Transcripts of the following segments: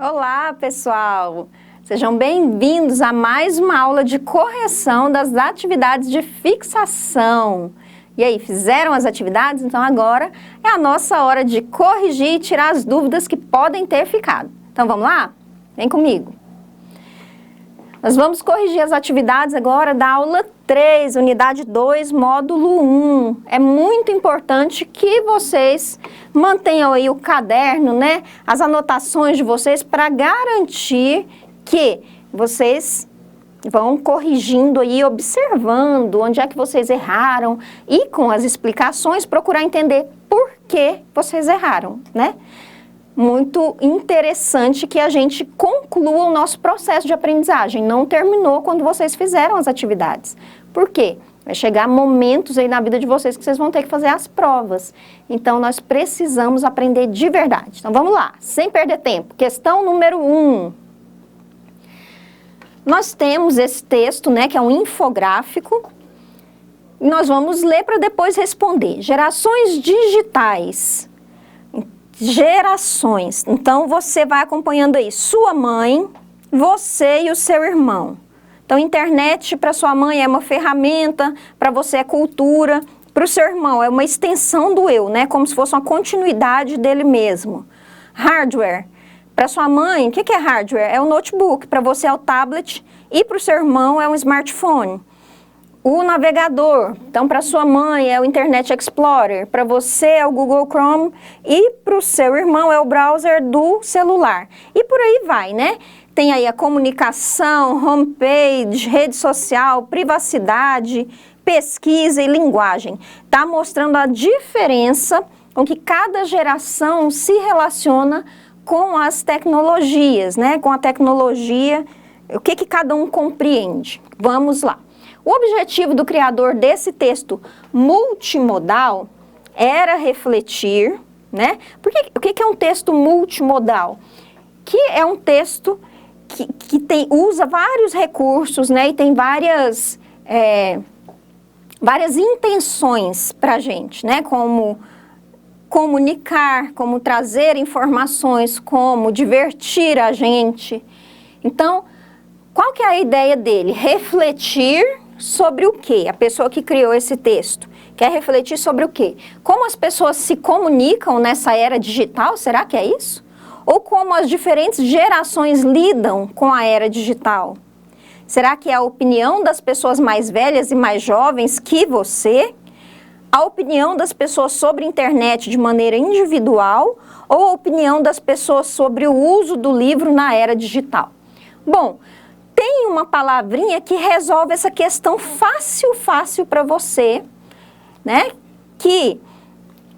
Olá, pessoal! Sejam bem-vindos a mais uma aula de correção das atividades de fixação. E aí, fizeram as atividades? Então agora é a nossa hora de corrigir e tirar as dúvidas que podem ter ficado. Então vamos lá? Vem comigo! Nós vamos corrigir as atividades agora da aula 3, unidade 2, módulo 1. É muito importante que vocês mantenham aí o caderno, né? As anotações de vocês para garantir que vocês vão corrigindo aí, observando onde é que vocês erraram e com as explicações procurar entender por que vocês erraram, né? Muito interessante que a gente conclua o nosso processo de aprendizagem. Não terminou quando vocês fizeram as atividades. Por quê? Vai chegar momentos aí na vida de vocês que vocês vão ter que fazer as provas. Então, nós precisamos aprender de verdade. Então, vamos lá, sem perder tempo. Questão número 1. Nós temos esse texto, né, que é um infográfico. E nós vamos ler para depois responder. Gerações digitais. Gerações. Então, você vai acompanhando aí sua mãe, você e o seu irmão. Então, internet para sua mãe é uma ferramenta, para você é cultura, para o seu irmão é uma extensão do eu, né? Como se fosse uma continuidade dele mesmo. Hardware. Para sua mãe, o que é hardware? É o notebook, para você é o tablet e para o seu irmão é um smartphone. O navegador, então para sua mãe é o Internet Explorer, para você é o Google Chrome e para o seu irmão é o browser do celular. E por aí vai, né? Tem aí a comunicação, homepage, rede social, privacidade, pesquisa e linguagem. Tá mostrando a diferença com que cada geração se relaciona com as tecnologias, né? Com a tecnologia, o que cada um compreende. Vamos lá. O objetivo do criador desse texto multimodal era refletir, né? O que é um texto multimodal? Que é um texto que usa vários recursos, né? E tem várias intenções para a gente, né? Como comunicar, como trazer informações, como divertir a gente. Então, qual que é a ideia dele? Refletir sobre o quê? A pessoa que criou esse texto quer refletir sobre o quê? Como as pessoas se comunicam nessa era digital? Será que é isso? Ou como as diferentes gerações lidam com a era digital? Será que é a opinião das pessoas mais velhas e mais jovens que você? A opinião das pessoas sobre a internet de maneira individual? Ou a opinião das pessoas sobre o uso do livro na era digital? Bom, tem uma palavrinha que resolve essa questão fácil para você, né? Que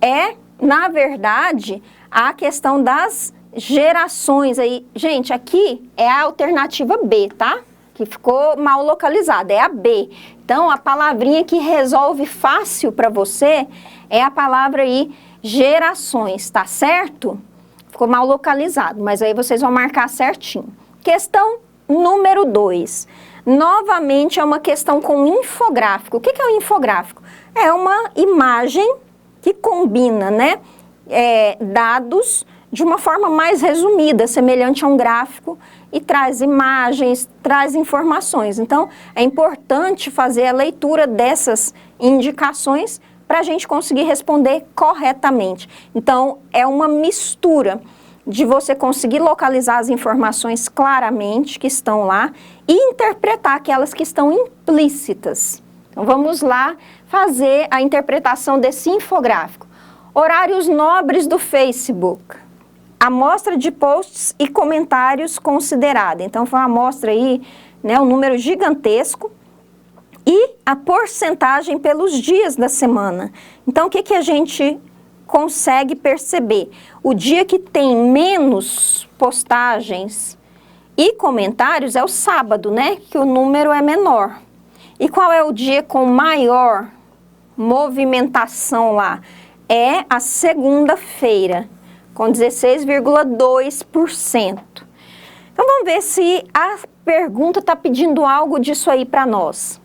é, na verdade, a questão das gerações aí. Gente, aqui é a alternativa B, tá? Que ficou mal localizada, é a B. Então, a palavrinha que resolve fácil para você é a palavra aí gerações, tá certo? Ficou mal localizado, mas aí vocês vão marcar certinho. Questão número 2. Novamente é uma questão com infográfico. O que é um infográfico? É uma imagem que combina, né, dados de uma forma mais resumida, semelhante a um gráfico, e traz imagens, traz informações. Então, é importante fazer a leitura dessas indicações para a gente conseguir responder corretamente. Então, é uma mistura de você conseguir localizar as informações claramente que estão lá e interpretar aquelas que estão implícitas. Então, vamos lá fazer a interpretação desse infográfico. Horários nobres do Facebook. Amostra de posts e comentários considerada. Então, foi uma amostra aí, né, um número gigantesco. E a porcentagem pelos dias da semana. Então, o que a gente consegue perceber? O dia que tem menos postagens e comentários é o sábado, né? Que o número é menor. E qual é o dia com maior movimentação lá? É a segunda-feira, com 16,2%. Então, vamos ver se a pergunta está pedindo algo disso aí para nós.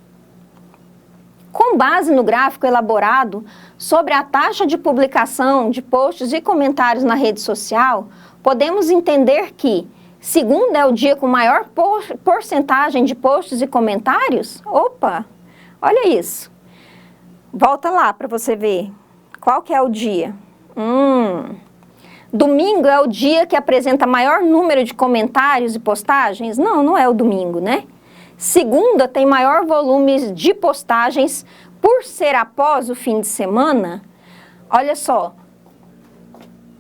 Com base no gráfico elaborado sobre a taxa de publicação de posts e comentários na rede social, podemos entender que Segunda é o dia com maior porcentagem de posts e comentários? Opa, olha isso. Volta lá para você ver. Qual que é o dia? Domingo é o dia que apresenta maior número de comentários e postagens? Não, não é o domingo, né? Segunda tem maior volume de postagens por ser após o fim de semana? Olha só,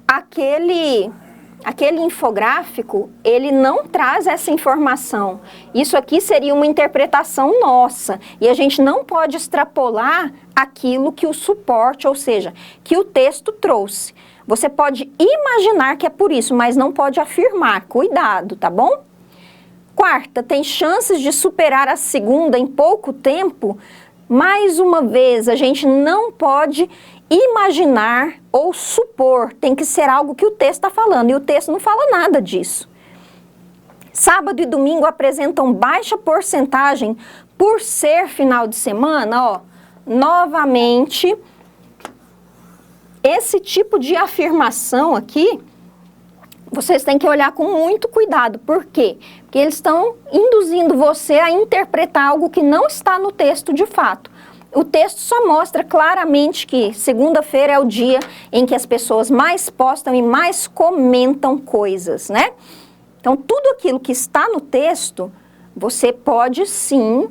aquele infográfico, ele não traz essa informação. Isso aqui seria uma interpretação nossa. E a gente não pode extrapolar aquilo que o suporte, ou seja, que o texto trouxe. Você pode imaginar que é por isso, mas não pode afirmar. Cuidado, tá bom? Quarta, tem chances de superar a segunda em pouco tempo? Mais uma vez, a gente não pode imaginar ou supor, tem que ser algo que o texto está falando, e o texto não fala nada disso. Sábado e domingo apresentam baixa porcentagem por ser final de semana, ó. Novamente, esse tipo de afirmação aqui, vocês têm que olhar com muito cuidado. Por quê? Porque eles estão induzindo você a interpretar algo que não está no texto de fato. O texto só mostra claramente que segunda-feira é o dia em que as pessoas mais postam e mais comentam coisas, né? Então, tudo aquilo que está no texto, você pode sim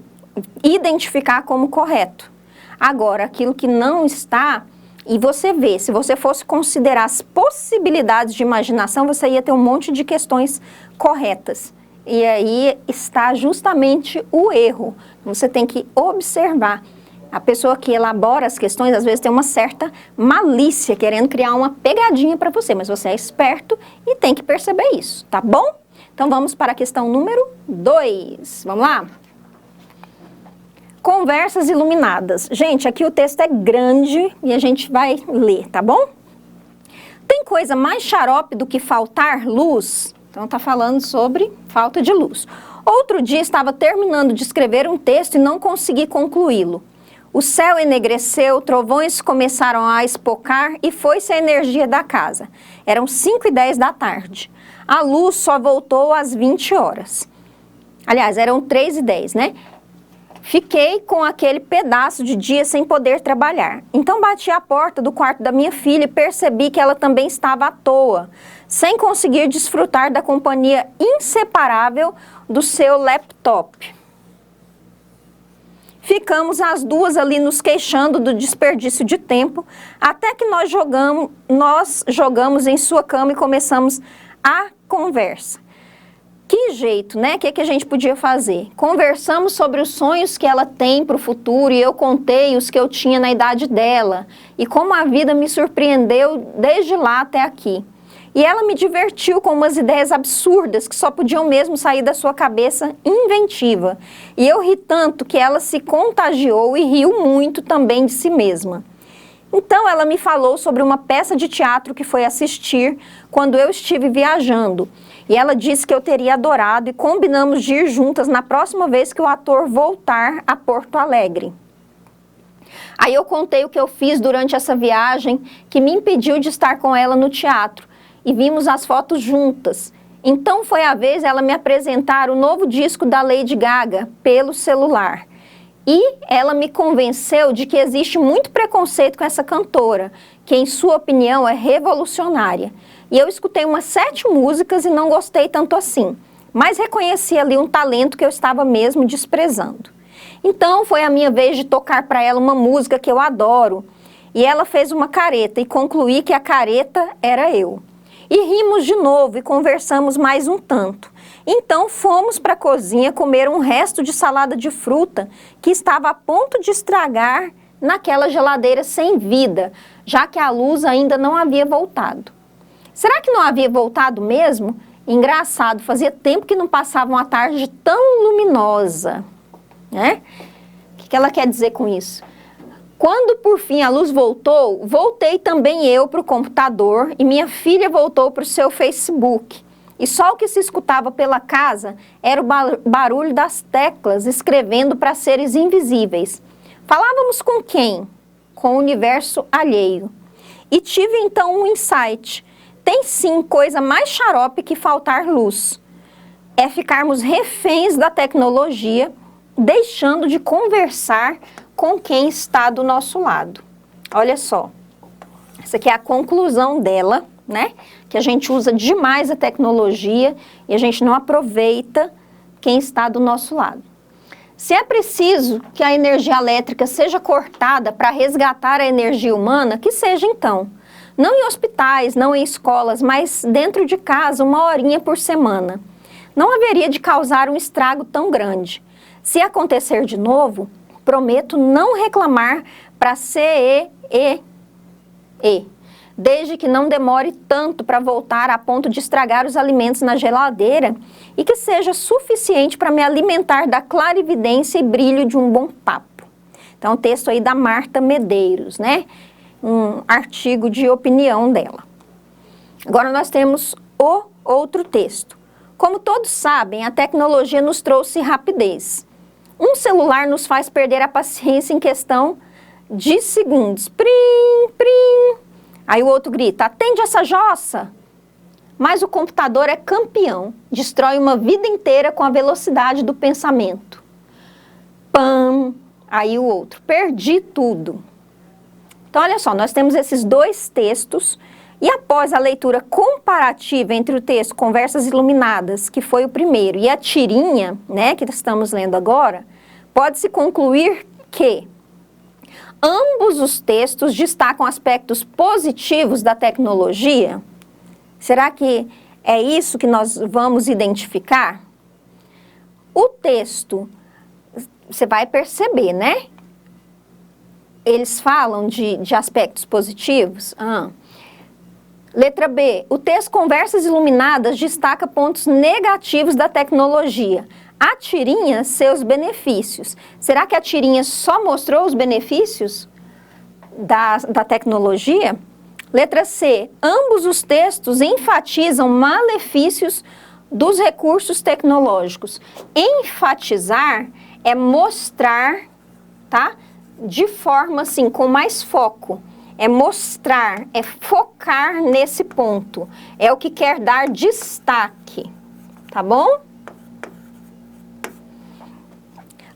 identificar como correto. Agora, aquilo que não está, e você vê, se você fosse considerar as possibilidades de imaginação, você ia ter um monte de questões corretas. E aí está justamente o erro. Você tem que observar. A pessoa que elabora as questões, às vezes, tem uma certa malícia, querendo criar uma pegadinha para você, mas você é esperto e tem que perceber isso, tá bom? Então, vamos para a questão número 2. Vamos lá? Conversas iluminadas. Gente, aqui o texto é grande e a gente vai ler, tá bom? Tem coisa mais xarope do que faltar luz? Então, tá falando sobre falta de luz. Outro dia, estava terminando de escrever um texto e não consegui concluí-lo. O céu enegreceu, trovões começaram a espocar e foi-se a energia da casa. Eram 5h10 da tarde. A luz só voltou às 20 horas. Aliás, eram 3h10, né? Fiquei com aquele pedaço de dia sem poder trabalhar. Então bati à porta do quarto da minha filha e percebi que ela também estava à toa, sem conseguir desfrutar da companhia inseparável do seu laptop. Ficamos as duas ali nos queixando do desperdício de tempo, até que nós jogamos em sua cama e começamos a conversa. Que jeito, né? O que a gente podia fazer? Conversamos sobre os sonhos que ela tem para o futuro e eu contei os que eu tinha na idade dela e como a vida me surpreendeu desde lá até aqui. E ela me divertiu com umas ideias absurdas que só podiam mesmo sair da sua cabeça inventiva. E eu ri tanto que ela se contagiou e riu muito também de si mesma. Então ela me falou sobre uma peça de teatro que foi assistir quando eu estive viajando. E ela disse que eu teria adorado e combinamos de ir juntas na próxima vez que o ator voltar a Porto Alegre. Aí eu contei o que eu fiz durante essa viagem que me impediu de estar com ela no teatro. E vimos as fotos juntas. Então foi a vez ela me apresentar o novo disco da Lady Gaga pelo celular. E ela me convenceu de que existe muito preconceito com essa cantora, que em sua opinião é revolucionária. E eu escutei umas 7 músicas e não gostei tanto assim, mas reconheci ali um talento que eu estava mesmo desprezando. Então foi a minha vez de tocar para ela uma música que eu adoro. E ela fez uma careta e concluí que a careta era eu. E rimos de novo e conversamos mais um tanto. Então fomos para a cozinha comer um resto de salada de fruta que estava a ponto de estragar naquela geladeira sem vida, já que a luz ainda não havia voltado. Será que não havia voltado mesmo? Engraçado, fazia tempo que não passava uma tarde tão luminosa, né? O que ela quer dizer com isso? Quando, por fim, a luz voltou, voltei também eu para o computador e minha filha voltou para o seu Facebook. E só o que se escutava pela casa era o barulho das teclas escrevendo para seres invisíveis. Falávamos com quem? Com o universo alheio. E tive então um insight. Tem sim coisa mais xarope que faltar luz. é ficarmos reféns da tecnologia, deixando de conversar com quem está do nosso lado. Olha só, essa aqui é a conclusão dela, né? Que a gente usa demais a tecnologia e a gente não aproveita quem está do nosso lado. Se é preciso que a energia elétrica seja cortada para resgatar a energia humana, que seja então. Não em hospitais, não em escolas, mas dentro de casa, 1 horinha por semana. Não haveria de causar um estrago tão grande. Se acontecer de novo, prometo não reclamar para CEE, desde que não demore tanto para voltar a ponto de estragar os alimentos na geladeira e que seja suficiente para me alimentar da clarividência e brilho de um bom papo. Então, o texto aí da Marta Medeiros, né? Um artigo de opinião dela. Agora nós temos o outro texto. Como todos sabem, a tecnologia nos trouxe rapidez. Um celular nos faz perder a paciência em questão de segundos. Prim, prim. Aí o outro grita, atende essa jossa. Mas o computador é campeão, destrói uma vida inteira com a velocidade do pensamento. Pam. Aí o outro, perdi tudo. Então, olha só, nós temos esses dois textos e após a leitura comparativa entre o texto Conversas Iluminadas, que foi o primeiro, e a tirinha, né, que estamos lendo agora, pode-se concluir que ambos os textos destacam aspectos positivos da tecnologia. Será que é isso que nós vamos identificar? O texto, você vai perceber, né? Eles falam de aspectos positivos. Letra B, o texto Conversas Iluminadas destaca pontos negativos da tecnologia. A tirinha, seus benefícios. Será que a tirinha só mostrou os benefícios da tecnologia? Letra C, ambos os textos enfatizam malefícios dos recursos tecnológicos. Enfatizar é mostrar, tá? De forma assim, com mais foco. É mostrar, é focar nesse ponto. É o que quer dar destaque, tá bom?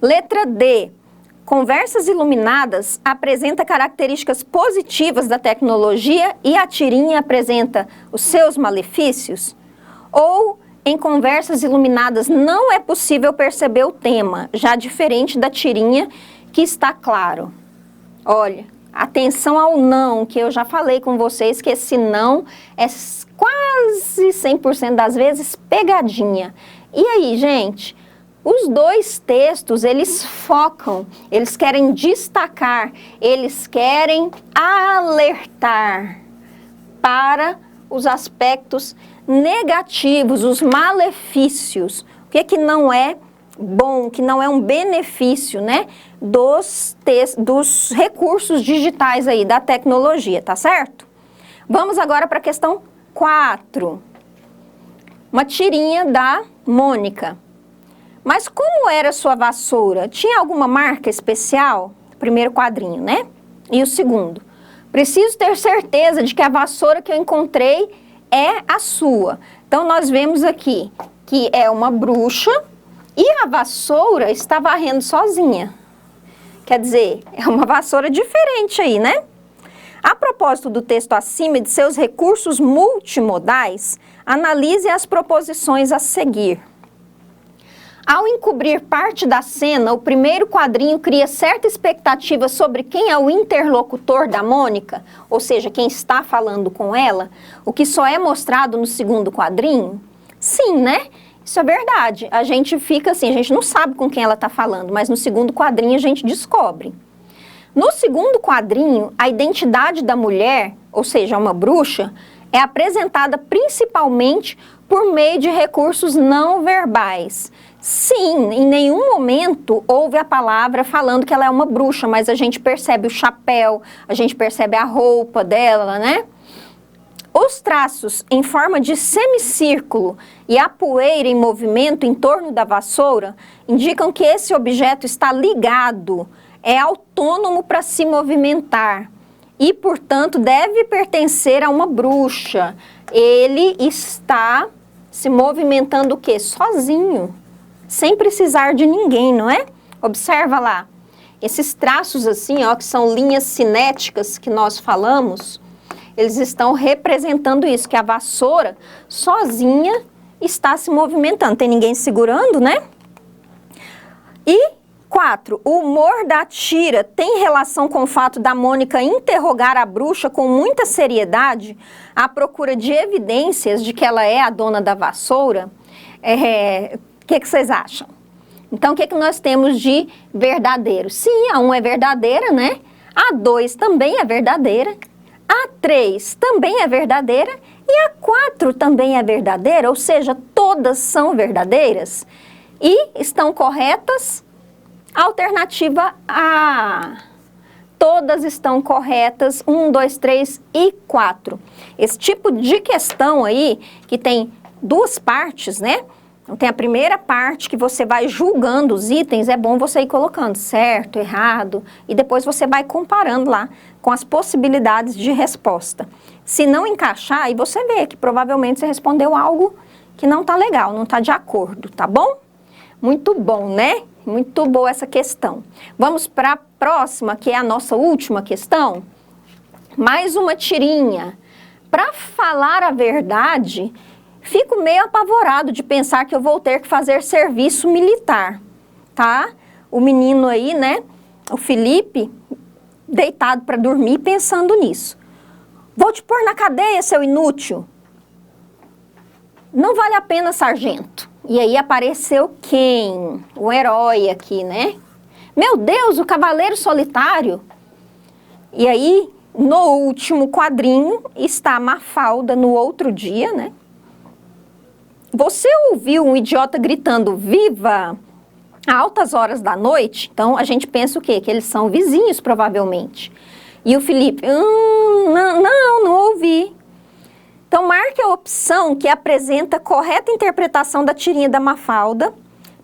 Letra D. Conversas Iluminadas apresenta características positivas da tecnologia e a tirinha apresenta os seus malefícios? Ou em Conversas Iluminadas não é possível perceber o tema, já diferente da tirinha que está claro? Olha, atenção ao não, que eu já falei com vocês que esse não é quase 100% das vezes pegadinha. E aí, gente? Os dois textos, eles focam, eles querem destacar, eles querem alertar para os aspectos negativos, os malefícios. O que é que não é bom, que não é um benefício, né, dos recursos digitais aí, da tecnologia, tá certo? Vamos agora para a questão 4. Uma tirinha da Mônica. Mas como era sua vassoura? Tinha alguma marca especial? Primeiro quadrinho, né? E o segundo. Preciso ter certeza de que a vassoura que eu encontrei é a sua. Então, nós vemos aqui que é uma bruxa e a vassoura está varrendo sozinha. Quer dizer, é uma vassoura diferente aí, né? A propósito do texto acima e de seus recursos multimodais, analise as proposições a seguir. Ao encobrir parte da cena, o primeiro quadrinho cria certa expectativa sobre quem é o interlocutor da Mônica, ou seja, quem está falando com ela, o que só é mostrado no segundo quadrinho? Sim, né? Isso é verdade. A gente fica assim, a gente não sabe com quem ela está falando, mas no segundo quadrinho a gente descobre. No segundo quadrinho, a identidade da mulher, ou seja, uma bruxa, é apresentada principalmente por meio de recursos não verbais. Sim, em nenhum momento houve a palavra falando que ela é uma bruxa, mas a gente percebe o chapéu, a gente percebe a roupa dela, né? Os traços em forma de semicírculo e a poeira em movimento em torno da vassoura indicam que esse objeto está ligado, é autônomo para se movimentar e, portanto, deve pertencer a uma bruxa. Ele está se movimentando o quê? Sozinho, sem precisar de ninguém, não é? Observa lá, esses traços assim, ó, que são linhas cinéticas que nós falamos, eles estão representando isso, que a vassoura sozinha está se movimentando, tem ninguém segurando, né? E 4. O humor da Tira tem relação com o fato da Mônica interrogar a bruxa com muita seriedade à procura de evidências de que ela é a dona da vassoura? O que vocês acham? Então, o que nós temos de verdadeiro? Sim, a 1 é verdadeira, né? A 2 também é verdadeira. A 3 também é verdadeira. E a 4 também é verdadeira, ou seja, todas são verdadeiras. E estão corretas? Alternativa A. Todas estão corretas, 1, 2, 3 e 4. Esse tipo de questão aí, que tem duas partes, né? Então, tem a primeira parte que você vai julgando os itens, é bom você ir colocando certo, errado, e depois você vai comparando lá com as possibilidades de resposta. Se não encaixar, aí você vê que provavelmente você respondeu algo que não tá legal, não tá de acordo, tá bom? Muito bom, né? Muito boa essa questão. Vamos para a próxima, que é a nossa última questão. Mais uma tirinha. Para falar a verdade, fico meio apavorado de pensar que eu vou ter que fazer serviço militar, tá? O menino aí, né? O Felipe, deitado para dormir pensando nisso. Vou te pôr na cadeia, seu inútil. Não vale a pena, sargento. E aí apareceu quem? O herói aqui, né? Meu Deus, o Cavaleiro Solitário. E aí, no último quadrinho, está a Mafalda no outro dia, né? Você ouviu um idiota gritando viva a altas horas da noite? Então, a gente pensa o quê? Que eles são vizinhos, provavelmente. E o Felipe, não ouvi. Então, marque a opção que apresenta a correta interpretação da tirinha da Mafalda,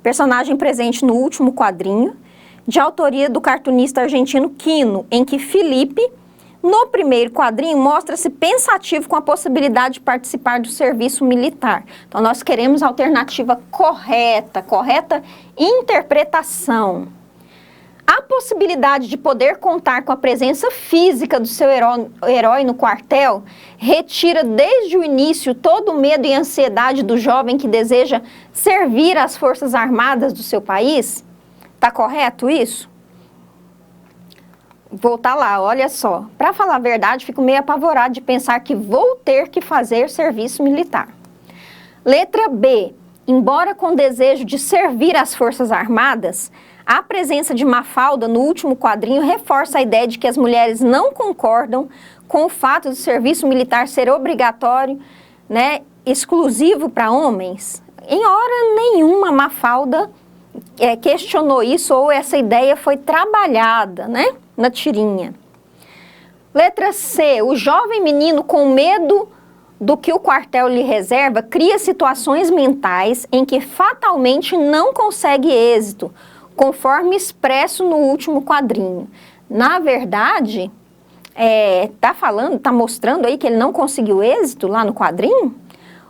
personagem presente no último quadrinho, de autoria do cartunista argentino Quino, em que Felipe, no primeiro quadrinho, mostra-se pensativo com a possibilidade de participar do serviço militar. Então, nós queremos a alternativa correta interpretação. A possibilidade de poder contar com a presença física do seu herói no quartel retira desde o início todo o medo e ansiedade do jovem que deseja servir às Forças Armadas do seu país? Tá correto isso? Voltar lá, olha só. Para falar a verdade, fico meio apavorado de pensar que vou ter que fazer serviço militar. Letra B. Embora com desejo de servir às Forças Armadas, a presença de Mafalda no último quadrinho reforça a ideia de que as mulheres não concordam com o fato do serviço militar ser obrigatório, né, exclusivo para homens. Em hora nenhuma Mafalda questionou isso ou essa ideia foi trabalhada, né, na tirinha. Letra C. O jovem menino com medo do que o quartel lhe reserva cria situações mentais em que fatalmente não consegue êxito, conforme expresso no último quadrinho. Na verdade, tá mostrando aí que ele não conseguiu êxito lá no quadrinho?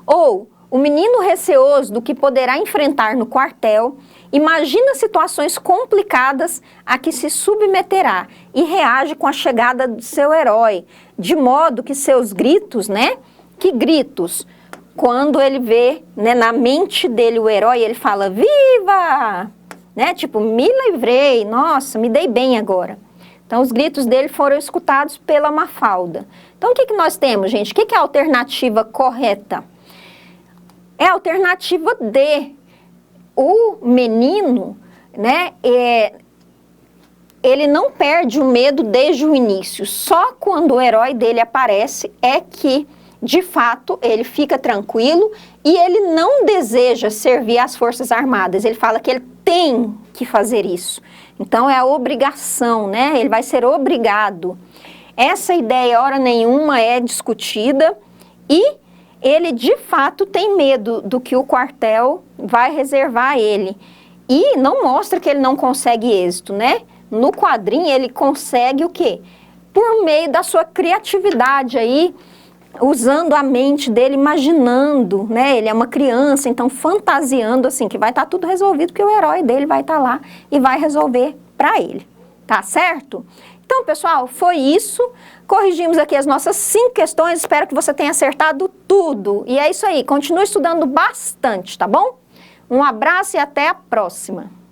Ou o menino receoso do que poderá enfrentar no quartel imagina situações complicadas a que se submeterá e reage com a chegada do seu herói, de modo que seus gritos, né? Que gritos? Quando ele vê, né, na mente dele o herói, ele fala, viva! Né? Tipo, me livrei, nossa, me dei bem agora. Então, os gritos dele foram escutados pela Mafalda. Então, o que nós temos, gente? O que é a alternativa correta? É a alternativa D. O menino, né, ele não perde o medo desde o início. Só quando o herói dele aparece é que, de fato, ele fica tranquilo e ele não deseja servir às Forças Armadas. Ele fala que ele tem que fazer isso. Então, é a obrigação, né? Ele vai ser obrigado. Essa ideia, hora nenhuma, é discutida e ele, de fato, tem medo do que o quartel vai reservar a ele. E não mostra que ele não consegue êxito, né? No quadrinho, ele consegue o quê? Por meio da sua criatividade aí, usando a mente dele, imaginando, né? Ele é uma criança, então fantasiando assim, que vai estar tudo resolvido, porque o herói dele vai estar lá e vai resolver para ele, tá certo? Então, pessoal, foi isso. Corrigimos aqui as nossas 5 questões, espero que você tenha acertado tudo. E é isso aí, continue estudando bastante, tá bom? Um abraço e até a próxima!